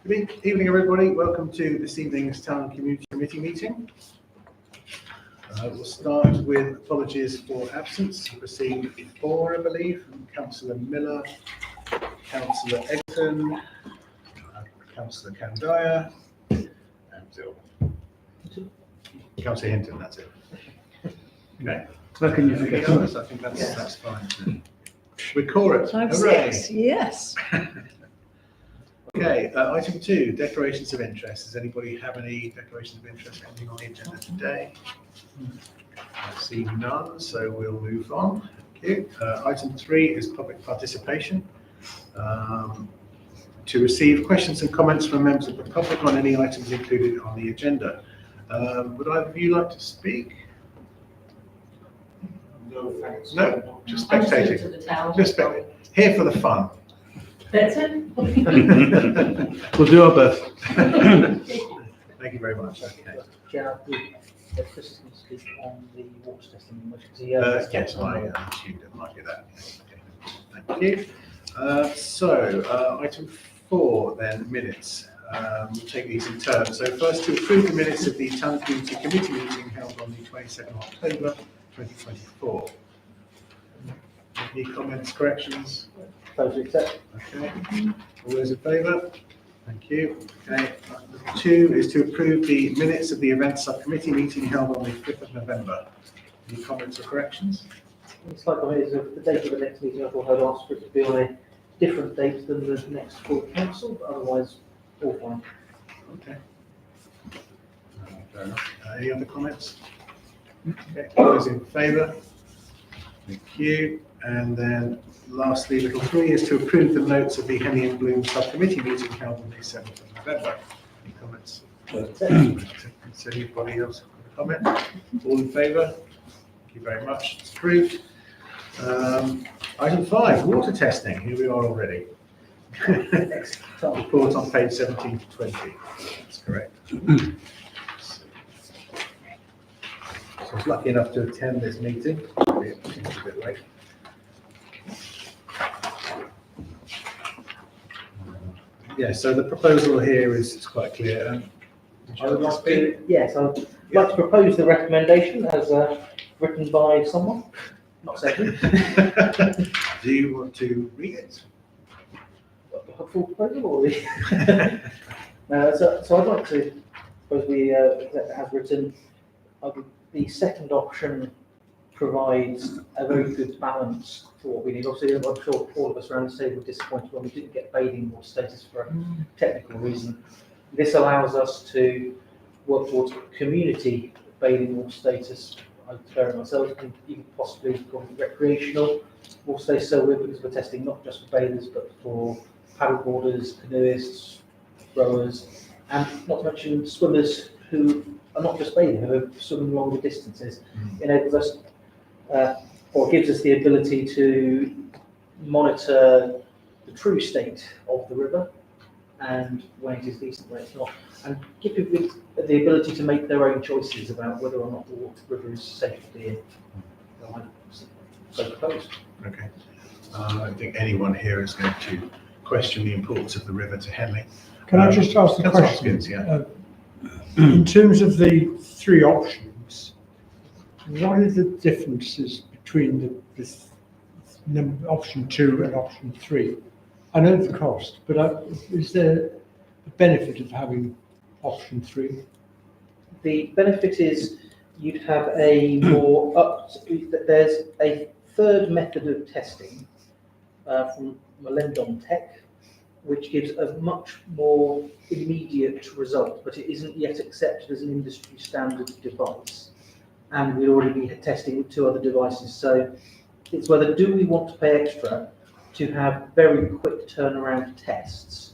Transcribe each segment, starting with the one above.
Good evening, everybody. Welcome to this evening's Town Community Committee meeting. We'll start with apologies for absence. We received 4, I believe, from Councillor Miller, Councillor Egerton, Councillor Candaya, and Councillor Hinton. That's it. Okay. How can you forget? I think that's fine. We're correct. 5, Hooray. 6, yes. Okay, item 2, declarations of interest. Does anybody have any declarations of interest pending on the agenda today? I see none, so we'll move on. Thank you. Item 3 is public participation. To receive questions and comments from members of the public on any items included on the agenda. Would either of you like to speak? No, thanks. No, just I'm just spectating. to the town. Just spectating. Here for the fun. That's it. We'll do our best. Thank you very much. Okay. Chair, Chris is going to speak on the water testing emergency. Yes, I assumed it might be that. Okay. Thank you. So, item 4 then, minutes. We'll take these in turn. So first, to approve the minutes of the Town Community Committee meeting held on the 22nd of October 2024. Any comments, corrections? Proposed to accept. Okay. All those in favour? Thank you. Okay. 2 is to approve the minutes of the event subcommittee meeting held on the 5th of November. Any comments or corrections? It's like is the date of the next meeting. I thought I'd ask for it to be on a different date than the next full council, but otherwise, all fine. Okay. Fair enough. Any other comments? Okay. All those in favour? Thank you. And then lastly, little 3 is to approve the notes of the Henley and Bloom subcommittee meeting held on the 7th of November. Any comments? Does anybody else have a comment? All in favour? Thank you very much. It's approved. Item 5, water testing. Here we are already. Report on page 17 to 20. That's correct. So I was lucky enough to attend this meeting. It seems a bit late. Yeah, so the proposal here is quite clear. I would like to, yes, I would like to propose the recommendation as written by someone, not second. Do you want to read it? A full proposal or the? So I'd like to propose we accept it as written. The second option provides a very good balance for what we need. Obviously, I'm sure all of us around the table were disappointed when we didn't get bathing water status for a technical reason. This allows us to work towards community bathing water status. I declare myself, and even possibly called recreational water status. So because we're testing not just for bathers, but for paddleboarders, canoeists, rowers, and not to mention swimmers who are not just bathing, who are swimming longer distances. Enables us, or gives us the ability to monitor the true state of the river and when it is decent, when it's not, and give people the ability to make their own choices about whether or not the river is safe to be in. So proposed. Okay. I don't think anyone here is going to question the importance of the river to Henley. Can I just ask the Councillor question? Hoskins, yeah. In terms of the 3 options, what are the differences between option 2 and option 3? I know the cost, but is there a benefit of having option 3? The benefit is you'd have a more there's a third method of testing from Melendon Tech, which gives a much more immediate result, but it isn't yet accepted as an industry standard device. And we'd already be testing with 2 other devices. So it's whether do we want to pay extra to have very quick turnaround tests,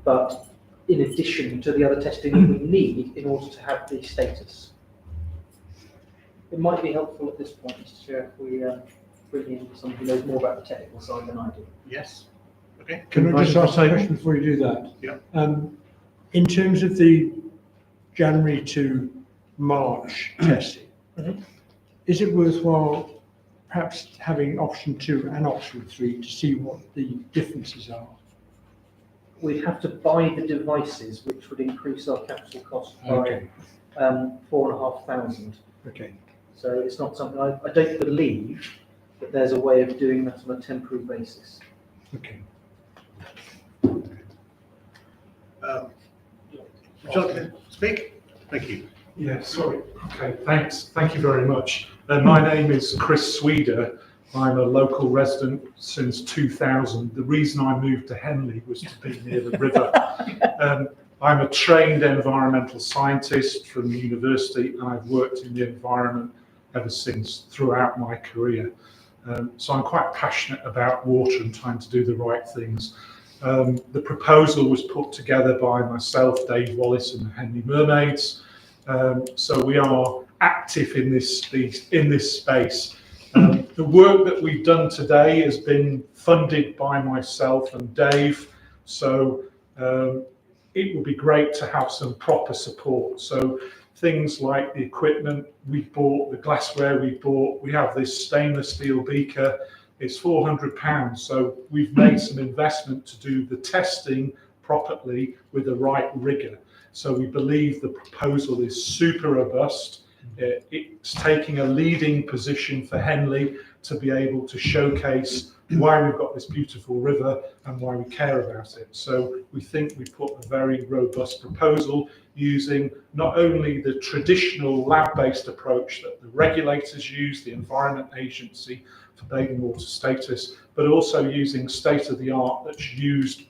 but in addition to the other testing that we need in order to have the status. It might be helpful at this point, Mr. Chair, if we bring in someone who knows more about the technical side than I do. Yes. Okay. Can I just ask a question before you do that? Yeah. In terms of the January to March testing, is it worthwhile perhaps having option 2 and option 3 to see what the differences are? we'd have to buy the devices, which would increase our capital cost by Okay, 4,500. okay. So it's not something, I don't believe that there's a way of doing that on a temporary basis. Okay. Would you like to speak? Thank you. Yeah, sorry. Okay, thanks. Thank you very much. My name is Chris Sweeder. I'm a local resident since 2000. The reason I moved to Henley was to be near the river. I'm a trained environmental scientist from the university, and I've worked in the environment ever since throughout my career. So I'm quite passionate about water and trying to do the right things. The proposal was put together by myself, Dave Wallace, and the Henley Mermaids. So we are active in this space. The work that we've done today has been funded by myself and Dave. So it would be great to have some proper support. So things like the equipment we bought, the glassware we bought, we have this stainless steel beaker. It's £400. So we've made some investment to do the testing properly with the right rigor. So we believe the proposal is super robust. It's taking a leading position for Henley to be able to showcase why we've got this beautiful river and why we care about it. So we think we put a very robust proposal using not only the traditional lab-based approach that the regulators use, the Environment Agency for bathing water status, but also using state-of-the-art that's used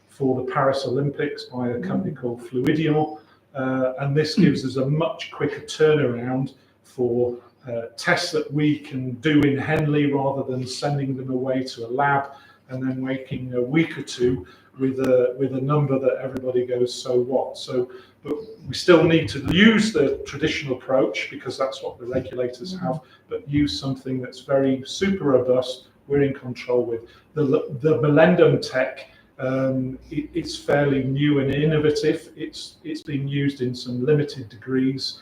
for the Paris Olympics by a company called Fluidion. And this gives us a much quicker turnaround for tests that we can do in Henley rather than sending them away to a lab and then waiting a week or two with a number that everybody goes, so what? So, but we still need to use the traditional approach because that's what the regulators have, but use something that's very super robust. We're in control with the Millennium Tech. It's fairly new and innovative. It's been used in some limited degrees.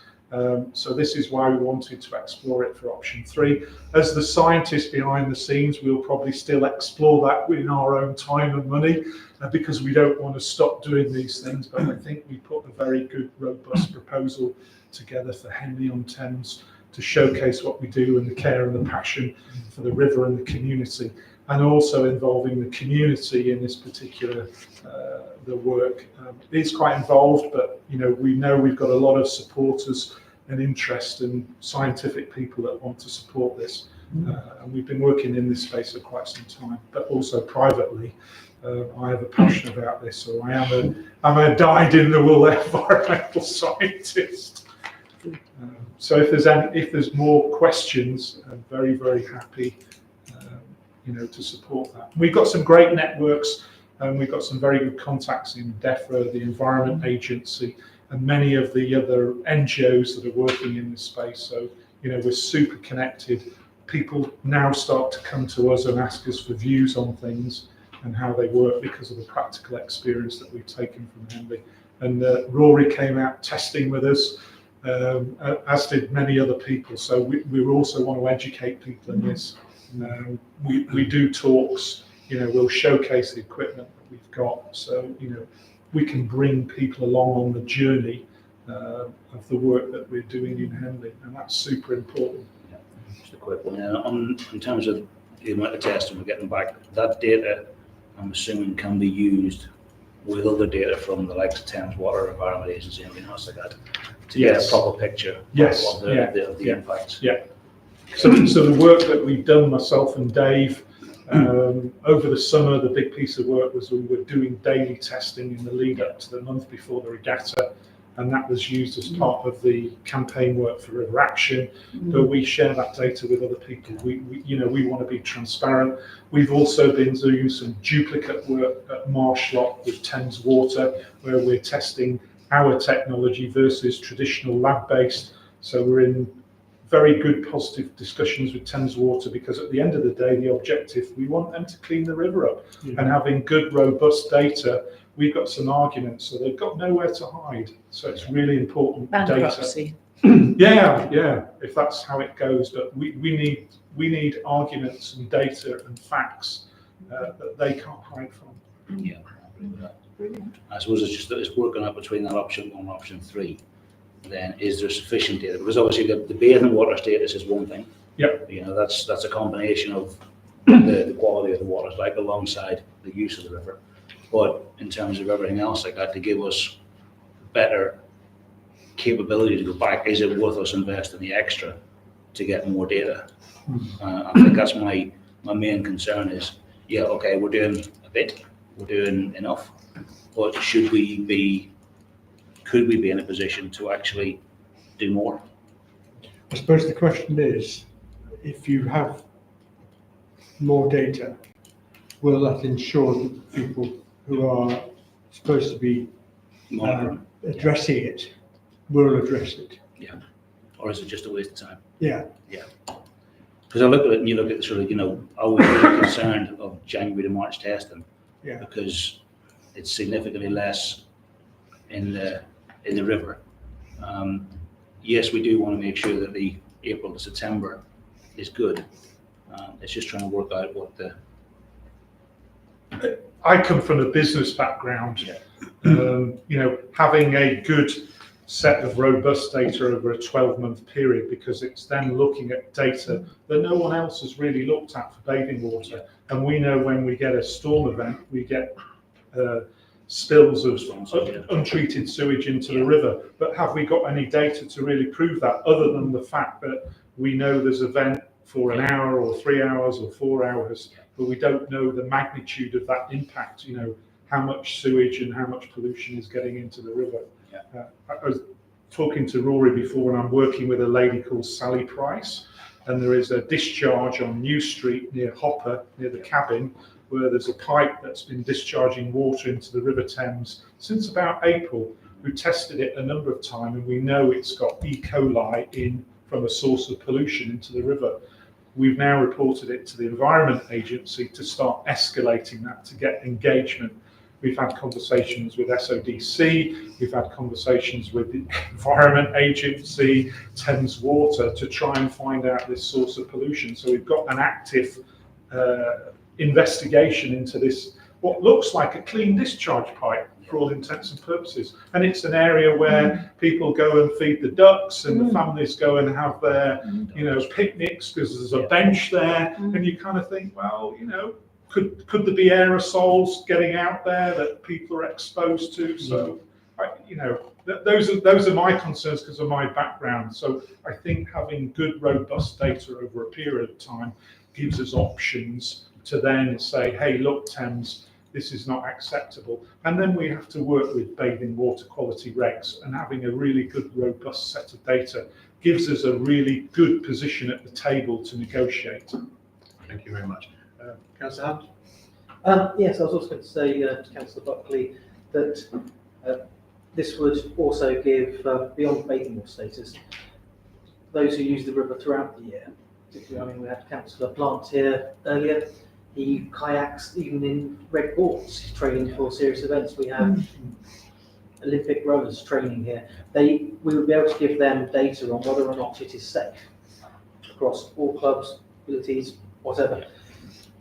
So this is why we wanted to explore it for option 3. As the scientists behind the scenes, we'll probably still explore that in our own time and money because we don't want to stop doing these things. But I think we put a very good, robust proposal together for Henley-on-Thames to showcase what we do and the care and the passion for the river and the community, and also involving the community in this particular the work. It's quite involved, but we know we've got a lot of supporters and interest and scientific people that want to support this. And we've been working in this space for quite some time, but also privately. I have a passion about this, so I'm a dyed-in-the-wool environmental scientist. So if there's more questions, I'm very, very happy to support that. We've got some great networks and we've got some very good contacts in DEFRA, the Environment Agency, and many of the other NGOs that are working in this space. So, we're super connected. People now start to come to us and ask us for views on things and how they work because of the practical experience that we've taken from Henley. And Rory came out testing with us, as did many other people. So we also want to educate people in this. We do talks, we'll showcase the equipment that we've got, so we can bring people along on the journey of the work that we're doing in Henley, and that's super important. Yeah, just a quick one. In terms of the amount of testing we're getting back, that data, I'm assuming, can be used with other data from the likes of Thames Water, Environment Agency, and everything else like that, to get a proper picture of the impacts. Yeah. So the work that we've done, myself and Dave, over the summer, the big piece of work was we were doing daily testing in the lead up to the month before the regatta, and that was used as part of the campaign work for River Action. But we share that data with other people. We want to be transparent. We've also been doing some duplicate work at Marshlock with Thames Water, where we're testing our technology versus traditional lab-based. So we're in very good positive discussions with Thames Water, because at the end of the day, the objective, we want them to clean the river up. And having good, robust data, we've got some arguments, so they've got nowhere to hide. So it's really important Bankruptcy. data. Yeah, if that's how it goes. But we need arguments and data and facts that they can't hide from. Yeah, I agree with that. I suppose it's just that it's working out between that option 1 and option 3. Then is there sufficient data? Because obviously the bathing water status is one thing. Yep. You know, that's a combination of the quality of the water, like alongside the use of the river. But in terms of everything else like that, to give us better capability to go back, is it worth us investing the extra to get more data? I think that's my main concern is, yeah, okay, we're doing a bit, we're doing enough, but could we be in a position to actually do more? I suppose the question is, if you have more data, will that ensure that people who are supposed to be Monitoring, addressing it will address it? or is it just a waste of time? Yeah. Because I look at it and you look at the sort of, you know, are we really concerned of January to March testing? Yeah. Because it's significantly less in the river. Yes, we do want to make sure that the April to September is good. It's just trying to work out what the. I come from a business background. You know, having a good set of robust data over a 12-month period, because it's then looking at data that no one else has really looked at for bathing water. And we know when we get a storm event, we get spills of untreated sewage into the river. But have we got any data to really prove that, other than the fact that we know there's a vent for an hour or 3 hours or 4 hours, but we don't know the magnitude of that impact, you know, how much sewage and how much pollution is getting into the river. I was talking to Rory before, and I'm working with a lady called Sally Price, and there is a discharge on New Street near Hopper, near the cabin, where there's a pipe that's been discharging water into the River Thames since about April. We tested it a number of times, and we know it's got E. coli in from a source of pollution into the river. We've now reported it to the Environment Agency to start escalating that to get engagement. We've had conversations with SODC, we've had conversations with the Environment Agency, Thames Water, to try and find out this source of pollution. So we've got an active investigation into this, what looks like a clean discharge pipe for all intents and purposes. And it's an area where people go and feed the ducks, and the families go and have their, you know, picnics, because there's a bench there. And you kind of think, well, you know, could there be aerosols getting out there that people are exposed to? So, you know, those are my concerns because of my background. So I think having good, robust data over a period of time gives us options to then say, hey, look, Thames, this is not acceptable. And then we have to work with bathing water quality regs, and having a really good, robust set of data gives us a really good position at the table to negotiate. Thank you very much. Councillor Hunt? Yes, I was also going to say to Councillor Buckley that this would also give, beyond bathing water status, those who use the river throughout the year. Particularly, I mean, we had Councillor Plant here earlier. He kayaks even in red boards, training for serious events. We have Olympic rowers training here. We will be able to give them data on whether or not it is safe across all clubs, abilities, whatever.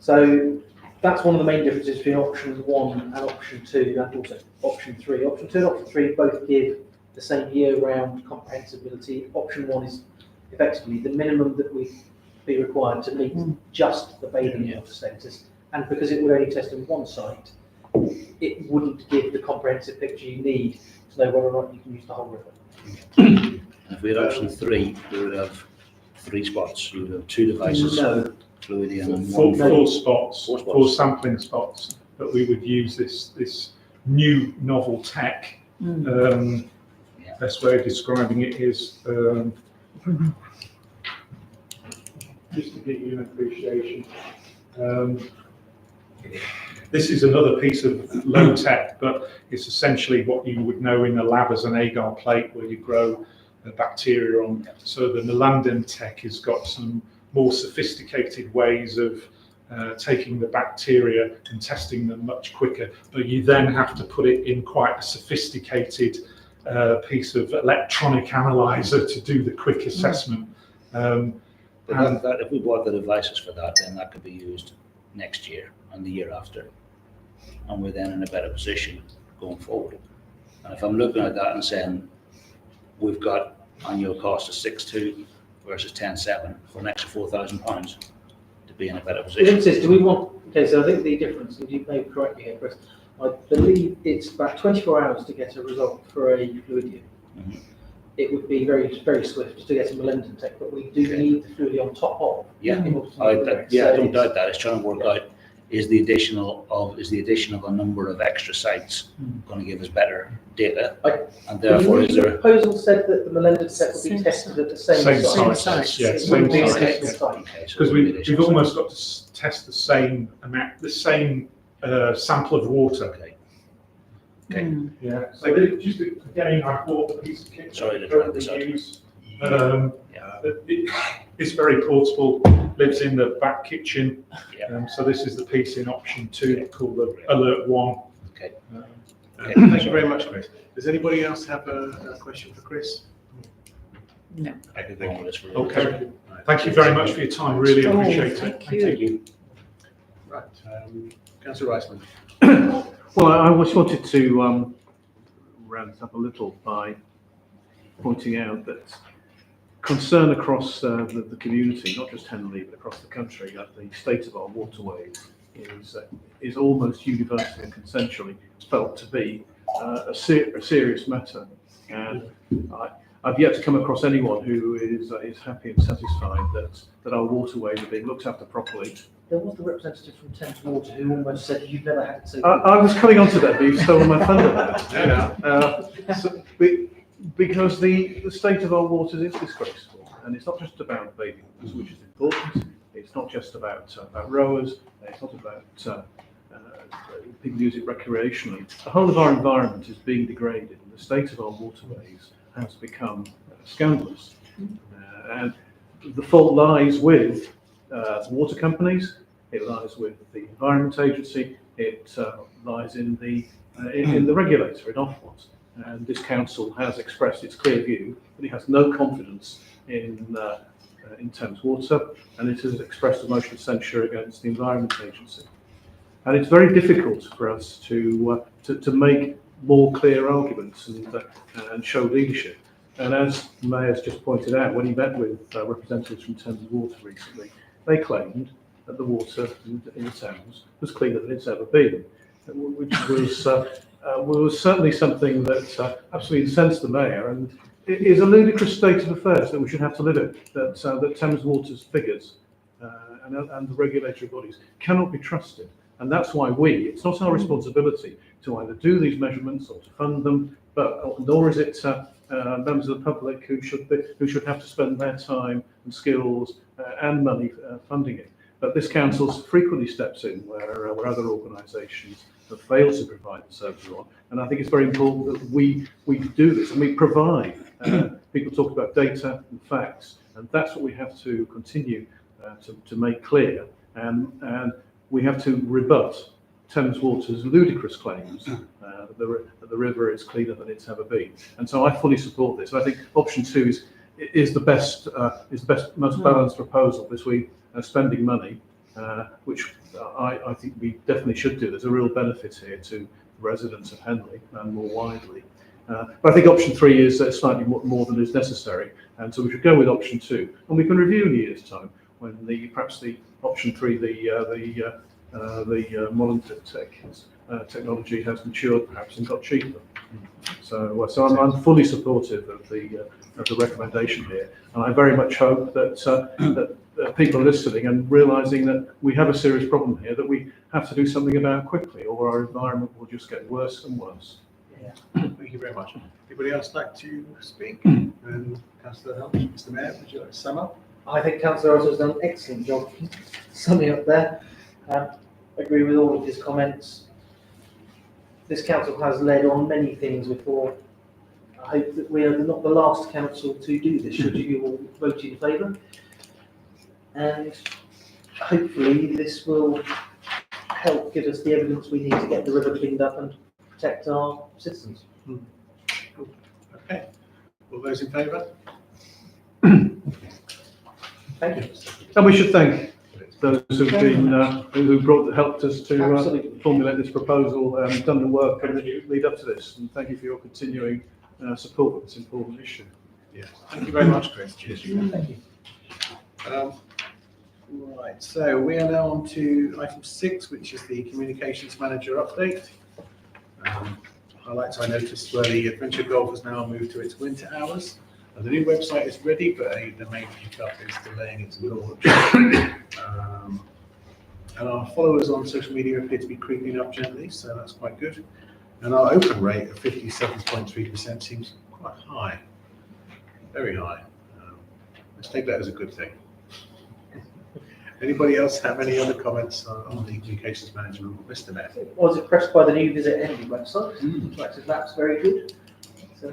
So that's one of the main differences between option 1 and option 2, and also option 3. Option 2 and option 3 both give the same year-round comprehensibility. Option 1 is effectively the minimum that we be required to meet just the bathing water status, and because it would only test in one site, it wouldn't give the comprehensive picture you need to know whether or not you can use the whole river. And if we had option 3, we would have 3 spots. You would have 2 devices, No, Fluidian and Four 1. spots, 4 spots. 4 sampling spots, but we would use this new novel tech. Best way of describing it is, just to give you an appreciation, this is another piece of low tech, but it's essentially what you would know in a lab as an agar plate where you grow bacteria on. So the Melandin tech has got some more sophisticated ways of taking the bacteria and testing them much quicker, but you then have to put it in quite a sophisticated piece of electronic analyzer to do the quick assessment. But that, if we bought the devices for that, then that could be used next year and the year after. And we're then in a better position going forward. And if I'm looking at that and saying, we've got annual cost of 6.2 versus 10.7 for an extra £4,000 to be in a better The position. difference is, do we want, okay, so I think the difference, and you may correct me here, Chris, I believe it's about 24 hours to get a result for a Fluidium. Mhm. It would be very, very swift to get a Millennium Tech, but we do need the Fluidium on top of. Yeah, in order to I do it. yeah, I So don't it's- doubt that. It's trying to work out, is the addition of a number of extra sites going to give us better data? And therefore, is The there, proposal said that the Millennium Tech would be Same tested at the same Same site. sites, yeah, It same wouldn't be a sites. technical site. okay, so Because it'll be we've additional almost got to test the same amount, the same sample of water. sites. Okay. Mm. Yeah, so just again, I bought a piece of kit. Sorry to that drag we this out. use. Yeah. It's very portable, lives in the back kitchen. Yeah. So this is the piece in option 2 called the Alert 1. Okay. Okay, thank you very much, Chris. Does anybody else have a question for Chris? No. Okay, Go on with this for- Okay. Thank you very much for your time, really Oh, appreciate it. thank you. Right, Councillor Reisman. Well, I just wanted to round it up a little by pointing out that concern across the community, not just Henley, but across the country, that the state of our waterways is almost universally and consensually felt to be a serious matter. And I've yet to come across anyone who is happy and satisfied that our waterways are being looked after properly. There was the representative from Thames Water who almost said you've never had it so. I was coming on to that, but you've stolen my thunder there. No, Because the state of our waters is disgraceful, and it's not just about bathing, which is important. It's not just about rowers. It's not about people use it recreationally. The whole of our environment is being degraded, and the state of our waterways has become scandalous. And the fault lies with water companies. It lies with the Environment Agency. It lies in the regulator, in Ofwat. And this council has expressed its clear view that it has no confidence in Thames Water, and it has expressed a motion of censure against the Environment Agency. And it's very difficult for us to make more clear arguments and show leadership. And as the Mayor's just pointed out, when he met with representatives from Thames Water recently, they claimed that the water in the Thames was cleaner than it's ever been, which was certainly something that absolutely incensed the Mayor, and it is a ludicrous state of affairs that we should have to live in, that Thames Water's figures and the regulatory bodies cannot be trusted. And that's why it's not our responsibility to either do these measurements or to fund them, nor is it members of the public who should have to spend their time and skills and money funding it. But this council frequently steps in where other organisations have failed to provide the service on, and I think it's very important that we do this and we provide. People talk about data and facts, and that's what we have to continue to make clear, and we have to rebut Thames Water's ludicrous claims that the river is cleaner than it's ever been. And so I fully support this. I think option 2 is the best, most balanced proposal between spending money, which I think we definitely should do. There's a real benefit here to residents of Henley and more widely. But I think option 3 is slightly more than is necessary, and so we should go with option 2. And we can review in a year's time when perhaps the option 3, the modern technology has matured perhaps and got cheaper. So I'm fully supportive of the recommendation here, and I very much hope that people are listening and realising that we have a serious problem here that we have to do something about quickly, or our environment will just get worse and worse. Thank you very much. Anybody else like to speak? And Councillor Helms, Mr. Mayor, would you like to sum up? I think Councillor Ross has done an excellent job summing up there. Agree with all of his comments. This council has led on many things before. I hope that we are not the last council to do this, should you all vote in favour. And hopefully this will help give us the evidence we need to get the river cleaned up and protect our citizens. Okay. All those in favour? Thank you. And we should thank those who've been, helped us to Absolutely. formulate this proposal, done the work and lead up to this. And thank you for your continuing support of this important issue. Yes, thank you very much, Chris. Cheers. Thank you. Right, so we are now on to item 6, which is the communications manager update. Highlights I noticed were the Adventure Golf has now moved to its winter hours. The new website is ready, but the main hiccup is delaying its launch. And our followers on social media appear to be creeping up gently, so that's quite good. And our open rate of 57.3% seems quite high, very high. Let's take that as a good thing. Anybody else have any other comments on the communications management, Mr. Mayor? I was impressed by the new Visit Henley website. Interactive maps, very good. So,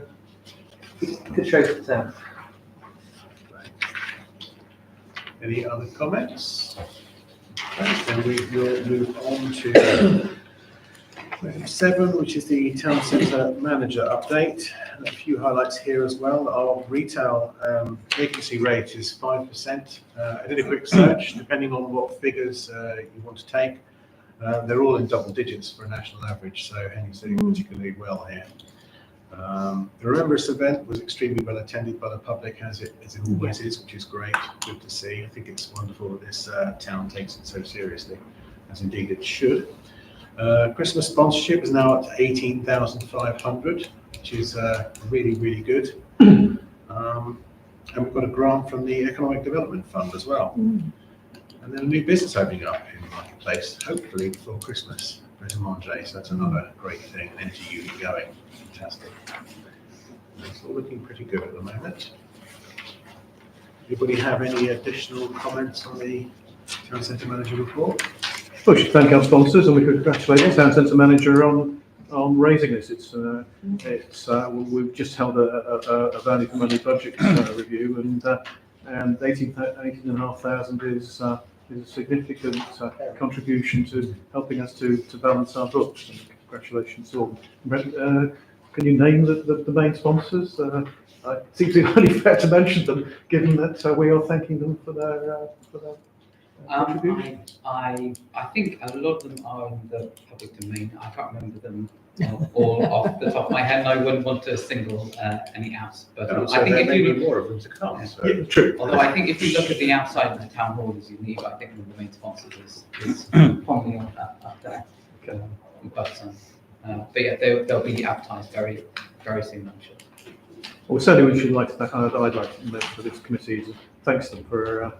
good show for the town. Any other comments? Right, then we will move on to item 7, which is the town centre manager update. And a few highlights here as well. Our retail vacancy rate is 5%. I did a quick search, depending on what figures you want to take. They're all in double digits for a national average, so Henley's doing particularly well here. The Remembrance event was extremely well attended by the public, as it always is, which is great, good to see. I think it's wonderful that this town takes it so seriously, as indeed it should. Christmas sponsorship is now up to 18,500, which is really, really good. And we've got a grant from the Economic Development Fund as well. And then a new business opening up in the marketplace, hopefully before Christmas. So that's another great thing, an energy unit going. Fantastic. It's all looking pretty good at the moment. Anybody have any additional comments on the town centre manager report? Well, we should thank our sponsors, and we congratulate the town centre manager on raising this. We've just held a value for money budget review, and 18,500 is a significant contribution to helping us to balance our books. And congratulations to all. Can you name the main sponsors? I think it's only fair to mention them, given that we are thanking them for their contribution. I think a lot of them are in the public domain. I can't remember them all off the top of my head, and I wouldn't want to single any out. But Also, I think there if may you be more of them to come. Yeah. So. Yeah, true. although I think if you look at the outside of the town hall as you leave, I think one of the main sponsors is probably up there. Okay. But yeah, they'll be advertised very, very soon, I'm sure. Well, certainly we should like to thank, I'd like to note for this committee, thanks them for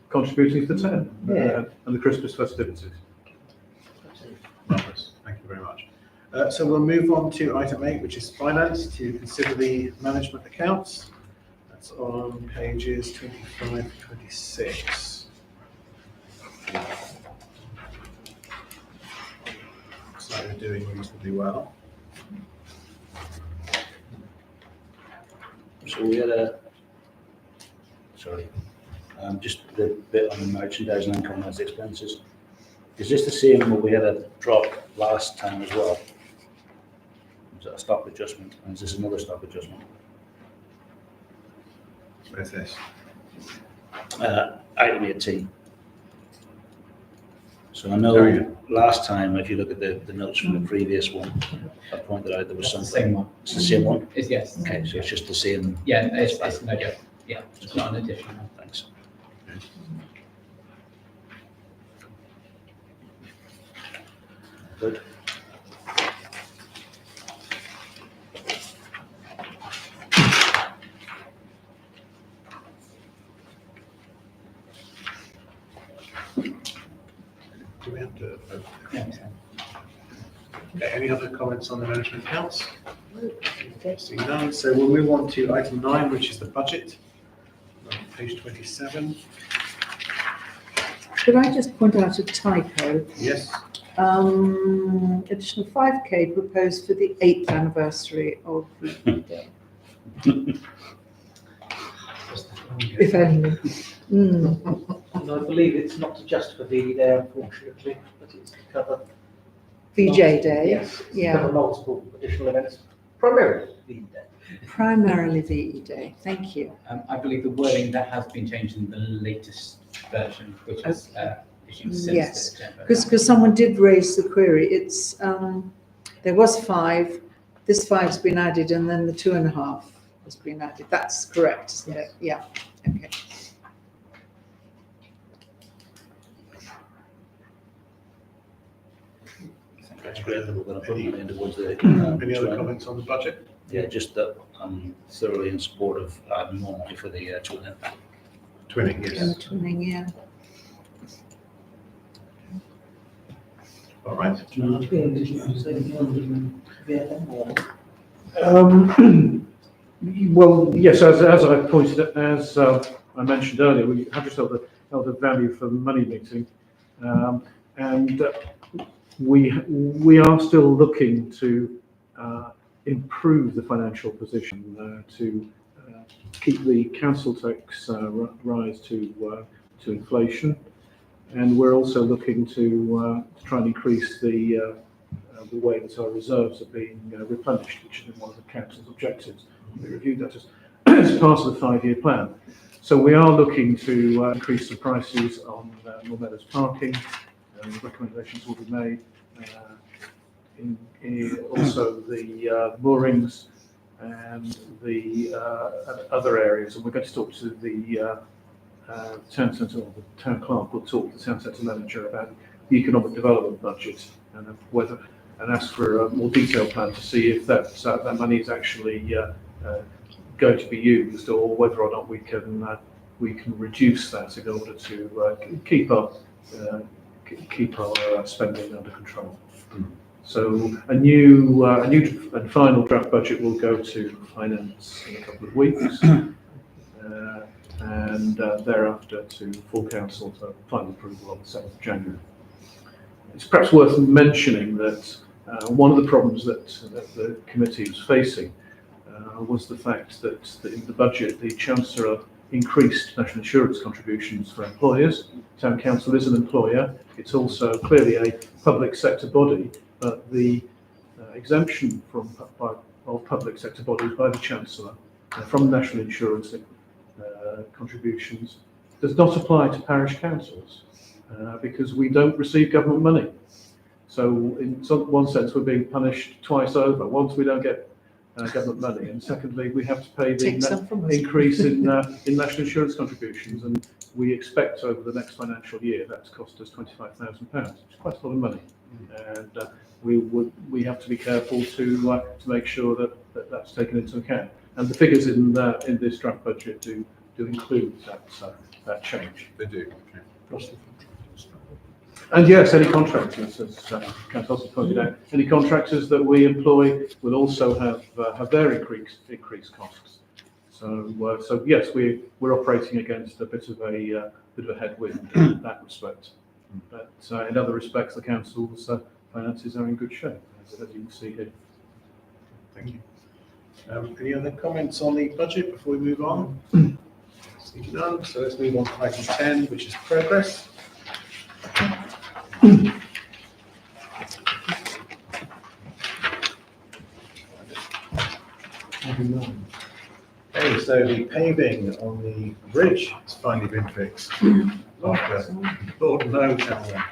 contributing to the town and the Christmas festivities. Marvellous. Thank you very much. So we'll move on to item 8, which is finance, to consider the management accounts. That's on pages 25 to 26. Looks like we're doing reasonably well. So we had just the bit on the merchandise and income as expenses. Is this the same where we had a drop last time as well? Was it a stock adjustment? And is this another stock adjustment? Where's this? Item 18. So I Oh, know yeah. last time, if you look at the notes from the previous one, I pointed out there was It's the something. same one. It's the same one? Yes. Okay, so it's just the same. Yeah, it's no joke. Yeah, it's not an additional one. Thanks. Good. Do we have to vote? Yeah. Okay, any other comments on the management accounts? Okay, seeing none, so we'll move on to item 9, which is the budget. On page 27. Could I just point out a typo? Yes. Additional 5K proposed for the 8th anniversary of the day, if only. And I believe it's not just for VE Day, unfortunately, but it's to cover. VJ Day, Yes, it's to yeah. cover multiple additional events, primarily VE Day. Primarily VE Day, thank you. I believe the wording that has been changed in the latest version, which was issued since Yes, the agenda. because someone did raise the query. It's, there was 5, this 5's been added, and then the 2.5 has been added. That's correct, isn't it? Yeah, okay. I think that's great that we're going to put money towards the. Any other comments on the budget? Yeah, just that I'm thoroughly in support of adding more money for the children. Twinning, And the yes. twinning, yeah. All right. Well, yes, as I pointed, as I mentioned earlier, we have just held a value for money meeting, and we are still looking to improve the financial position to keep the council tax rise to inflation, and we're also looking to try and increase the way that our reserves are being replenished, which has been one of the council's objectives. We reviewed that as part of the 5-year plan. So we are looking to increase the prices on Moor Meadows parking, and recommendations will be made. Also the moorings and the other areas, and we're going to talk to the town centre, or the town clerk will talk to the town centre manager about the economic development budget and whether, and ask for a more detailed plan to see if that money is actually going to be used, or whether or not we can reduce that in order to keep our spending under control. So a new and final draft budget will go to finance in a couple of weeks, and thereafter to full council for final approval on the 7th of January. It's perhaps worth mentioning that one of the problems that the committee was facing was the fact that in the budget the Chancellor increased national insurance contributions for employers. Town Council is an employer. It's also clearly a public sector body, but the exemption of public sector bodies by the Chancellor from national insurance contributions does not apply to parish councils because we don't receive government money. So in one sense we're being punished twice over. Once we don't get government money, and secondly we have to pay Take some from us. the increase in national insurance contributions, and we expect over the next financial year that's cost us £25,000, which is quite a lot of money, and we have to be careful to make sure that that's taken into account. And the figures in this draft budget do include that change. They do, okay. And yes, any contractors, as Councillor Hosty pointed out, any contractors that we employ will also have their increased costs. So yes, we're operating against a bit of a headwind in that respect. But in other respects, the council's finances are in good shape, as you can see here. Thank you. Any other comments on the budget before we move on? See none. So let's move on to item 10, which is progress. Okay, so the paving on the bridge has finally been fixed. After Lord knows how long.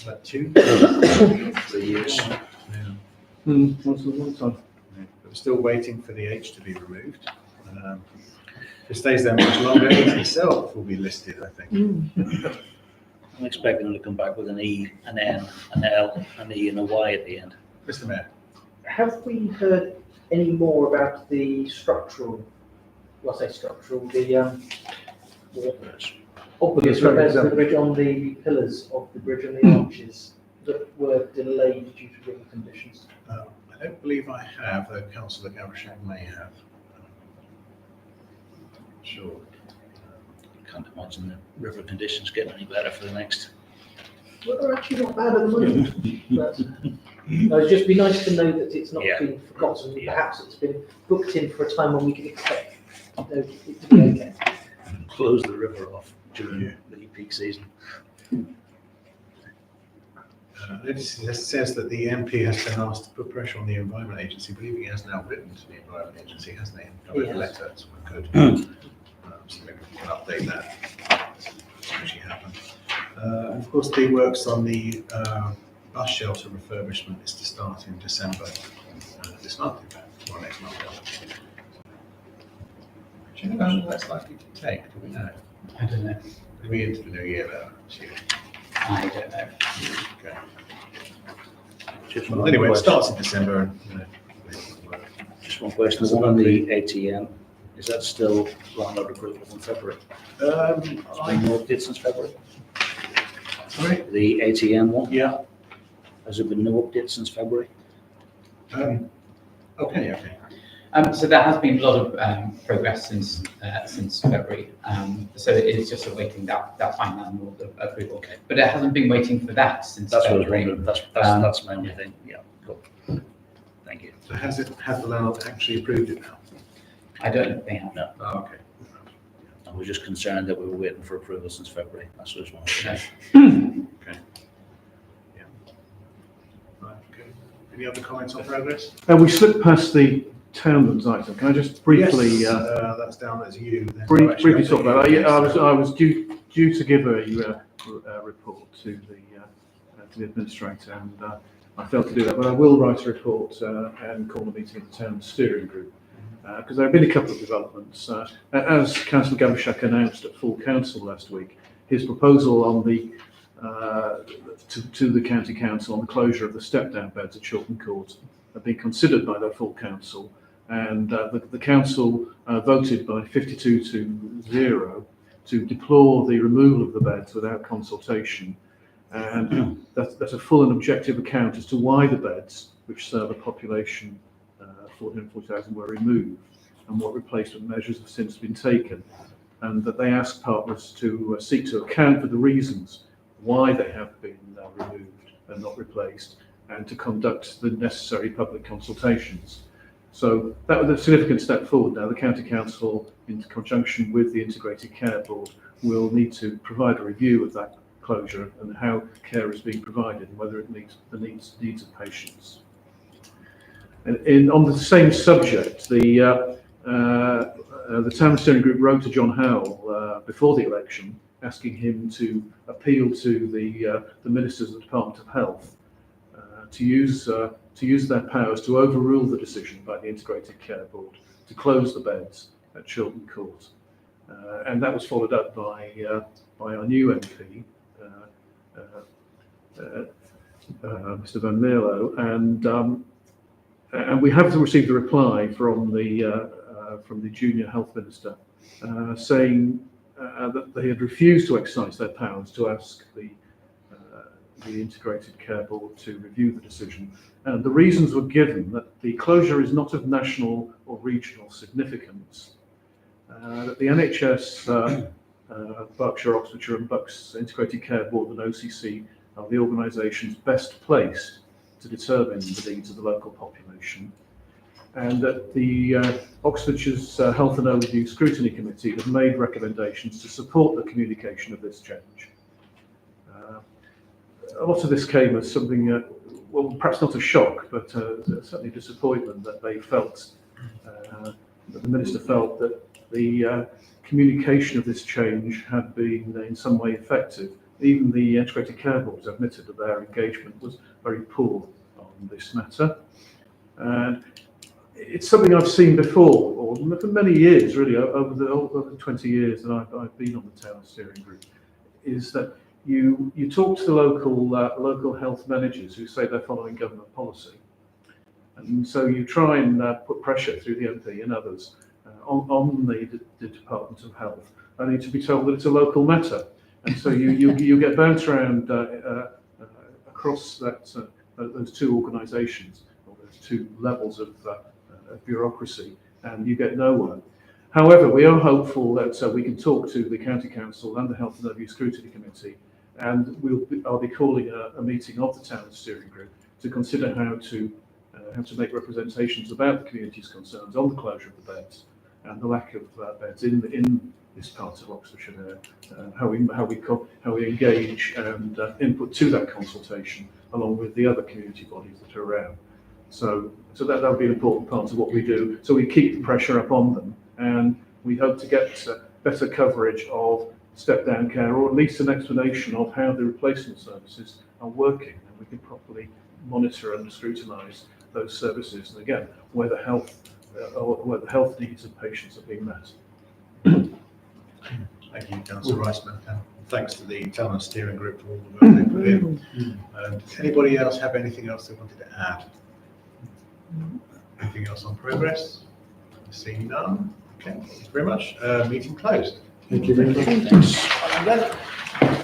About 2 years. Once in a long time. We're still waiting for the H to be removed. If it stays there much longer, it itself will be listed, I think. I'm expecting them to come back with an E, an N, an L, an E, and a Y at the end. Mr. Mayor. Have we heard any more about the structural, well, I say structural, the obvious repairs to the bridge, on the pillars of the bridge and the arches that were delayed due to river conditions? I don't believe I have, though Councillor Gavrishaw may have. Sure. Can't imagine the river conditions getting any better for the next. Well, they're actually not bad at the moment. But it'd just be nice to know that it's not Yeah. been forgotten. Yeah. Perhaps it's been booked in for a time when we can expect it to be okay. Close the river off during the peak season. It says that the MP has been asked to put pressure on the Environment Agency. I believe he has now written to the Environment Agency, hasn't he? He With a has. letter, so we could. So maybe we can update that. And of course, the works on the bus shelter refurbishment is to start in December this month, in fact, or next month. Do you know how long that's likely to take? Do we know? I don't know. We're into the new year now. I don't know. Okay. Just Well, one anyway, it question. starts in December and, Just one question, the one on the ATM, is that still landlord approval in February? No update since February? sorry? The ATM one, Yeah. has there been no update since February? Okay. So there has been a lot of progress since February. So it is just awaiting that final landlord approval. Okay. But it hasn't been waiting for that since That's what I was February. wondering, that's my only thing, yeah, cool. Thank you. So has the landlord actually approved it now? I don't know if they have. No, Oh, okay. I was just concerned that we were waiting for approval since February, that's what I was wondering. Okay. Yeah. Right, okay. Any other comments on progress? We slipped past the Townlands item. Can I just briefly, Yes, that's down as you. There's no briefly actual talk about update. that? I was due to give a report to the administrator, and I failed to do that. But I will write a report and call a meeting of the town steering group, because there have been a couple of developments. As Councillor Gavishak announced at full council last week, his proposal on the to the county council on the closure of the step-down beds at Chiltern Court had been considered by the full council, and the council voted by 52-0 to deplore the removal of the beds without consultation. And that's a full and objective account as to why the beds, which serve a population 440,000, were removed and what replacement measures have since been taken. And that they asked partners to seek to account for the reasons why they have been removed and not replaced, and to conduct the necessary public consultations. So that was a significant step forward. Now the County Council, in conjunction with the Integrated Care Board, will need to provide a review of that closure and how care is being provided and whether it meets the needs of patients. And on the same subject, the Town Steering Group wrote to John Howell before the election, asking him to appeal to the ministers of the Department of Health to use their powers to overrule the decision by the Integrated Care Board to close the beds at Chiltern Court, and that was followed up by our new MP, Mr. Van Mierlo, and we have received a reply from the junior health minister saying that they had refused to exercise their powers to ask the Integrated Care Board to review the decision. And the reasons were given that the closure is not of national or regional significance, that the NHS, Berkshire, Oxfordshire and Bucks Integrated Care Board and OCC are the organisations best placed to determine the needs of the local population, and that the Oxfordshire's Health and Overdue Scrutiny Committee have made recommendations to support the communication of this change. A lot of this came as something, well, perhaps not a shock, but certainly disappointment that they felt, that the Minister felt that the communication of this change had been in some way effective. Even the Integrated Care Board admitted that their engagement was very poor on this matter. And it's something I've seen before, or for many years really, over the 20 years that I've been on the Town Steering Group, is that you talk to the local health managers who say they're following government policy. And so you try and put pressure through the MP and others on the Department of Health, only to be told that it's a local matter. And so you get bounced around across those two organisations, or those two levels of bureaucracy, and you get nowhere. However, we are hopeful that we can talk to the County Council and the Health and Overdue Scrutiny Committee, and I'll be calling a meeting of the Town Steering Group to consider how to make representations about the community's concerns on the closure of the beds and the lack of beds in this part of Oxfordshire, how we engage and input to that consultation along with the other community bodies that are around. So that will be an important part of what we do. So we keep the pressure up on them, and we hope to get better coverage of step-down care, or at least an explanation of how the replacement services are working, and we can properly monitor and scrutinise those services, and again, where the health needs of patients are being met. Thank you, Councillor Riceman, and thanks to the Talent Steering Group for all the work they put in. Anybody else have anything else they wanted to add? Anything else on progress? Seeing none. Okay, thank you very much. Meeting closed. Thank you very much. Thanks.